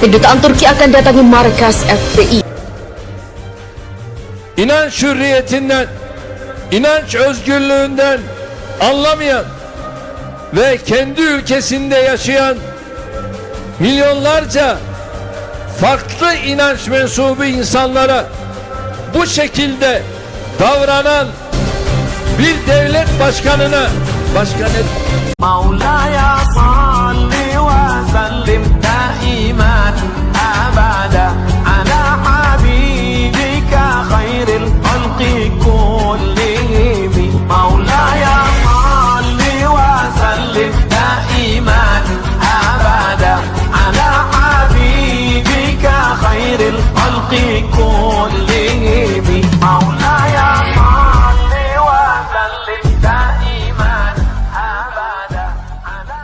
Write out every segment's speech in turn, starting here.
Kedutaan Turki akan datangi markas FPI. İnanç hürriyetinden, inanç özgürlüğünden anlamayan ve kendi ülkesinde yaşayan milyonlarca farklı inanç mensubu insanlara bu şekilde davranan bir devlet başkanına Maulaya salli ve sellim daiman abada ala habibika hayril halqi kullihim. Maulaya salli ve sellim daiman abada ala habibika hayril halqi kullihim. Maulaya salli ve sellim daiman abada ala.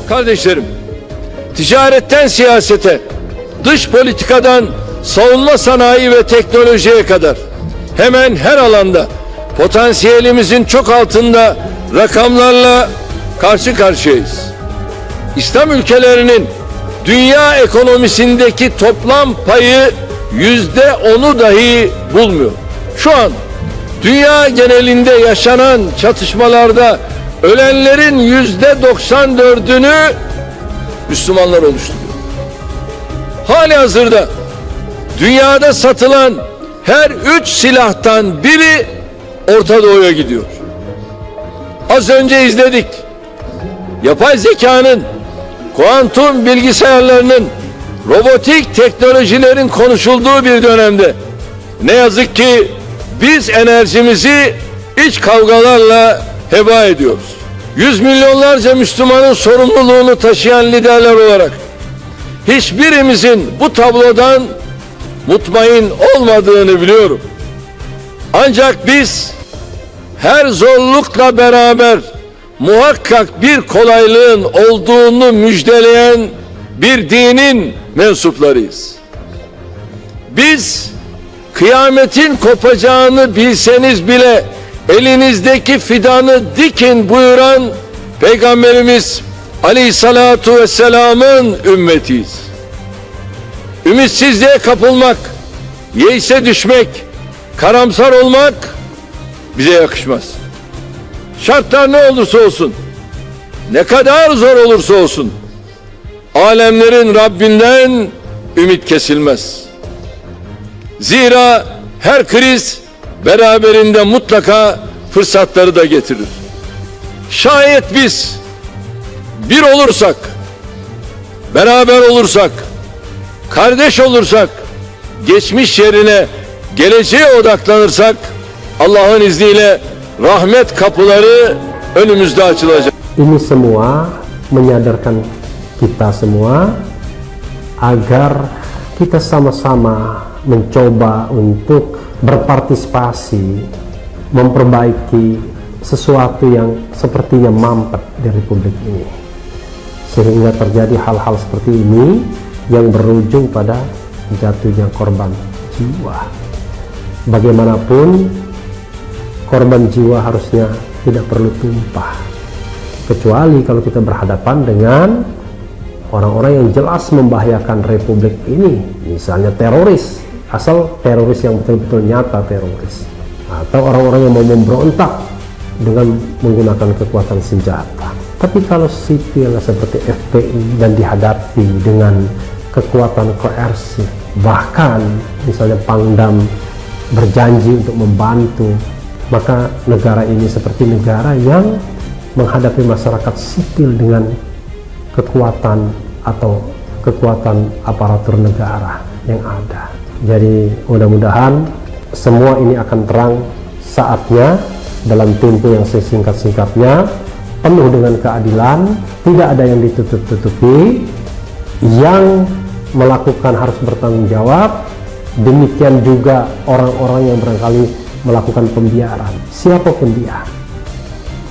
Kardeşlerim, ticaretten siyasete, dış politikadan savunma sanayi ve teknolojiye kadar hemen her alanda potansiyelimizin çok altında rakamlarla karşı karşıyayız. İslam ülkelerinin dünya ekonomisindeki toplam payı %10'u dahi bulmuyor. Şu an dünya genelinde yaşanan çatışmalarda ölenlerin %94'ünü Müslümanlar oluşturuyor. Halihazırda dünyada satılan her 3 silahtan biri Orta Doğu'ya gidiyor. Az önce izledik. Yapay zekanın, kuantum bilgisayarlarının, robotik teknolojilerin konuşulduğu bir dönemde ne yazık ki biz enerjimizi iç kavgalarla heba ediyoruz. Yüz milyonlarca Müslümanın sorumluluğunu taşıyan liderler olarak hiçbirimizin bu tablodan mutmain olmadığını biliyorum. Ancak biz her zorlukla beraber muhakkak bir kolaylığın olduğunu müjdeleyen bir dinin mensuplarıyız. Biz kıyametin kopacağını bilseniz bile elinizdeki fidanı dikin buyuran Peygamberimiz Aleyhissalatu vesselam'ın ümmetiyiz. Ümitsizliğe kapılmak, yeise düşmek, karamsar olmak bize yakışmaz. Şartlar ne olursa olsun, ne kadar zor olursa olsun, alemlerin Rabbinden ümit kesilmez. Zira her kriz beraberinde mutlaka fırsatları da getirir. Şayet biz bir olursak, beraber olursak, kardeş olursak, geçmiş yerine geleceğe odaklanırsak, Allah'ın izniyle rahmet kapıları önümüzde açılacak. Ini semua menyadarkan kita semua agar kita sama-sama mencoba untuk berpartisipasi memperbaiki sesuatu yang sepertinya mampet di Republik ini, sehingga terjadi hal-hal seperti ini yang berujung pada jatuhnya korban jiwa. Bagaimanapun korban jiwa harusnya tidak perlu tumpah, kecuali kalau kita berhadapan dengan orang-orang yang jelas membahayakan Republik ini, misalnya teroris, asal teroris yang betul-betul nyata teroris, atau orang-orang yang mau memberontak dengan menggunakan kekuatan senjata. Tapi kalau sipil seperti FPI dan dihadapi dengan kekuatan koersif, bahkan misalnya Pangdam berjanji untuk membantu, maka negara ini seperti negara yang menghadapi masyarakat sipil dengan kekuatan atau kekuatan aparatur negara yang ada. Jadi mudah-mudahan semua ini akan terang saatnya dalam tempo yang sesingkat-singkatnya, penuh dengan keadilan, tidak ada yang ditutup-tutupi, yang melakukan harus bertanggung jawab, demikian juga orang-orang yang barangkali melakukan pembiaran, siapapun dia,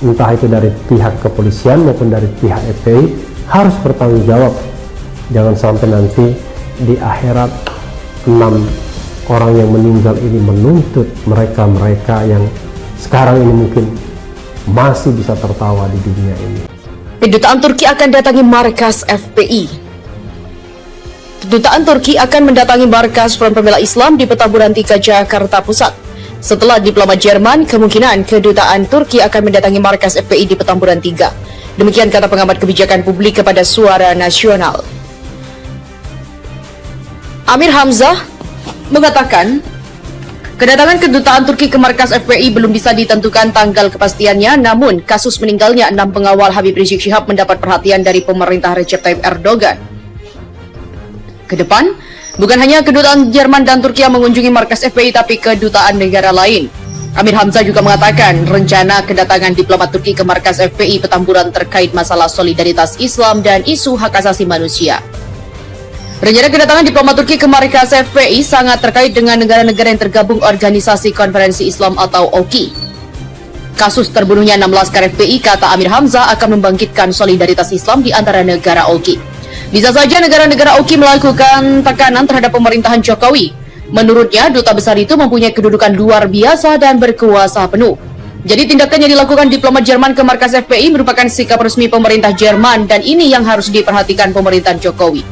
entah itu dari pihak kepolisian maupun dari pihak FPI, harus bertanggung jawab. Jangan sampai nanti di akhirat 6 orang yang meninggal ini menuntut mereka-mereka yang sekarang ini mungkin masih bisa tertawa di dunia ini. Kedutaan Turki akan datangi markas FPI. Kedutaan Turki akan mendatangi markas Front Pembela Islam di Petamburan 3, Jakarta Pusat. Setelah diplomat Jerman, kemungkinan kedutaan Turki akan mendatangi markas FPI di Petamburan 3. Demikian kata pengamat kebijakan publik kepada Suara Nasional. Amir Hamzah mengatakan, kedatangan kedutaan Turki ke markas FPI belum bisa ditentukan tanggal kepastiannya, namun kasus meninggalnya 6 pengawal Habib Rizik Syihab mendapat perhatian dari pemerintah Recep Tayyip Erdogan. Ke depan, bukan hanya kedutaan Jerman dan Turki yang mengunjungi markas FPI, tapi kedutaan negara lain. Amir Hamzah juga mengatakan rencana kedatangan diplomat Turki ke markas FPI Petamburan terkait masalah solidaritas Islam dan isu hak asasi manusia. Rencana kedatangan diplomat Turki ke markas FPI sangat terkait dengan negara-negara yang tergabung Organisasi Konferensi Islam atau OKI. Kasus terbunuhnya 6 laskar FPI, kata Amir Hamzah, akan membangkitkan solidaritas Islam di antara negara OKI. Bisa saja negara-negara OKI melakukan tekanan terhadap pemerintahan Jokowi. Menurutnya, duta besar itu mempunyai kedudukan luar biasa dan berkuasa penuh. Jadi tindakan yang dilakukan diplomat Jerman ke markas FPI merupakan sikap resmi pemerintah Jerman, dan ini yang harus diperhatikan pemerintahan Jokowi.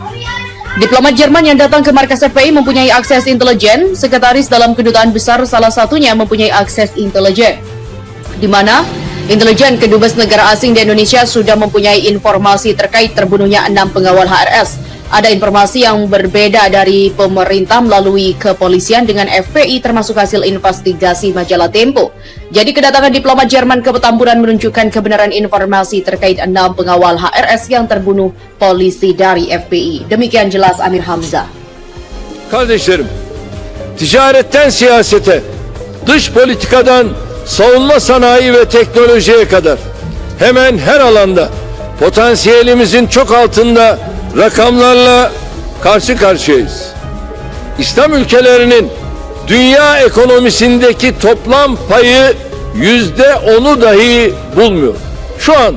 Diplomat Jerman yang datang ke markas FPI mempunyai akses intelijen. Sekretaris dalam kedutaan besar salah satunya mempunyai akses intelijen, di mana intelijen kedubes negara asing di Indonesia sudah mempunyai informasi terkait terbunuhnya 6 pengawal HRS. Ada informasi yang berbeda dari pemerintah melalui kepolisian dengan FPI, termasuk hasil investigasi majalah Tempo. Jadi kedatangan diplomat Jerman ke Petamburan menunjukkan kebenaran informasi terkait 6 pengawal HRS yang terbunuh polisi dari FPI. Demikian jelas Amir Hamzah. Kardeşlerim, ticaretten siyasete, dış politikadan savunma sanayi ve teknolojiye kadar hemen her alanda potansiyelimizin çok altında rakamlarla karşı karşıyayız. İslam ülkelerinin dünya ekonomisindeki toplam payı %10'u dahi bulmuyor. Şu an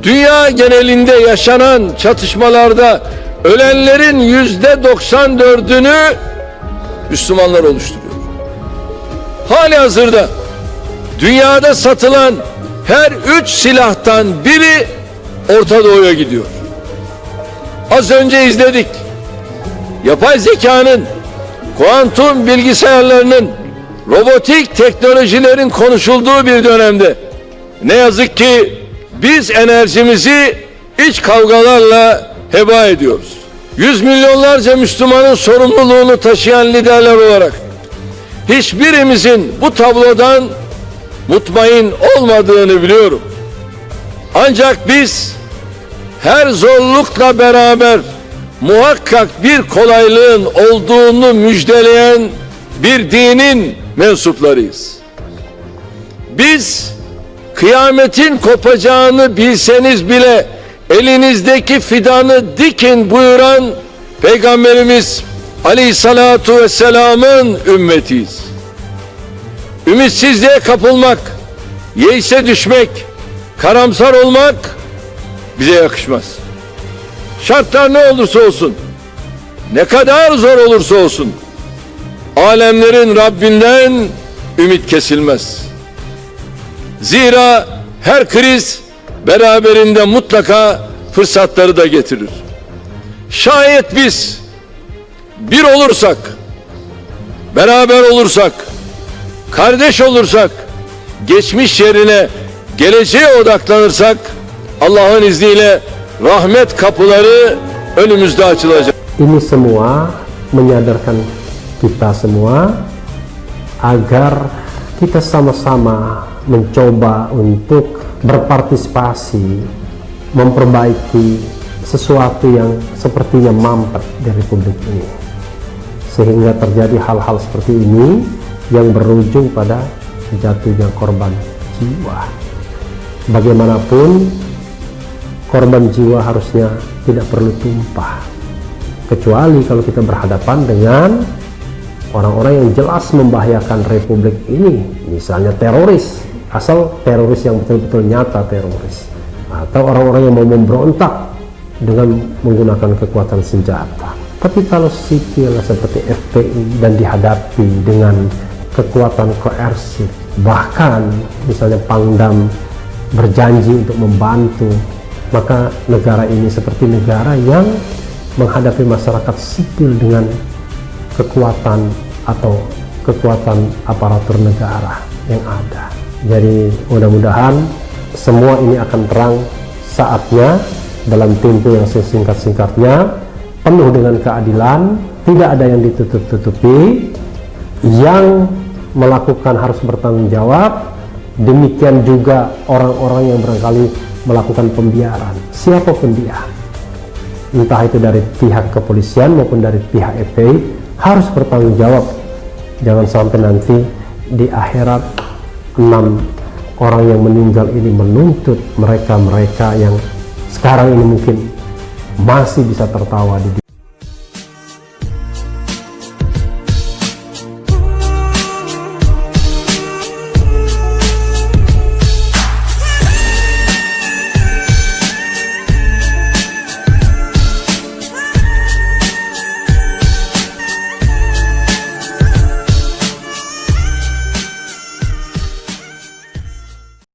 dünya genelinde yaşanan çatışmalarda ölenlerin %94'ünü Müslümanlar oluşturuyor. Halihazırda dünyada satılan her 3 silahtan biri Orta Doğu'ya gidiyor. Az önce izledik. Yapay zekanın, kuantum bilgisayarlarının, robotik teknolojilerin konuşulduğu bir dönemde ne yazık ki biz enerjimizi iç kavgalarla heba ediyoruz. Yüz milyonlarca Müslümanın sorumluluğunu taşıyan liderler olarak hiçbirimizin bu tablodan mutmain olmadığını biliyorum. Ancak biz her zorlukla beraber muhakkak bir kolaylığın olduğunu müjdeleyen bir dinin mensuplarıyız. Biz kıyametin kopacağını bilseniz bile elinizdeki fidanı dikin buyuran Peygamberimiz Aleyhissalatu Vesselam'ın ümmetiyiz. Ümitsizliğe kapılmak, yeise düşmek, karamsar olmak bize yakışmaz. Şartlar ne olursa olsun, ne kadar zor olursa olsun, alemlerin Rabbinden ümit kesilmez. Zira her kriz beraberinde mutlaka fırsatları da getirir. Şayet biz bir olursak, beraber olursak, kardeş olursak, geçmiş yerine geleceğe odaklanırsak, Allah'ın izniyle rahmet kapıları önümüzde açılacak. Ini semua menyadarkan kita semua agar kita sama-sama mencoba untuk berpartisipasi memperbaiki sesuatu yang sepertinya mampet di Republik ini, sehingga terjadi hal-hal seperti ini yang berujung pada jatuhnya korban jiwa. Bagaimanapun korban jiwa harusnya tidak perlu tumpah, kecuali kalau kita berhadapan dengan orang-orang yang jelas membahayakan Republik ini, misalnya teroris, asal teroris yang betul-betul nyata teroris, atau orang-orang yang mau memberontak dengan menggunakan kekuatan senjata. Tapi kalau sipil seperti FPI dan dihadapi dengan kekuatan koersif, bahkan misalnya Pangdam berjanji untuk membantu, maka negara ini seperti negara yang menghadapi masyarakat sipil dengan kekuatan atau kekuatan aparatur negara yang ada. Jadi mudah-mudahan semua ini akan terang saatnya dalam tempo yang sesingkat-singkatnya, penuh dengan keadilan, tidak ada yang ditutup-tutupi, yang melakukan harus bertanggung jawab, demikian juga orang-orang yang barangkali melakukan pembiaran, siapapun dia, entah itu dari pihak kepolisian maupun dari pihak FPI, harus bertanggung jawab. Jangan sampai nanti di akhirat 6 orang yang meninggal ini menuntut mereka-mereka yang sekarang ini mungkin masih bisa tertawa di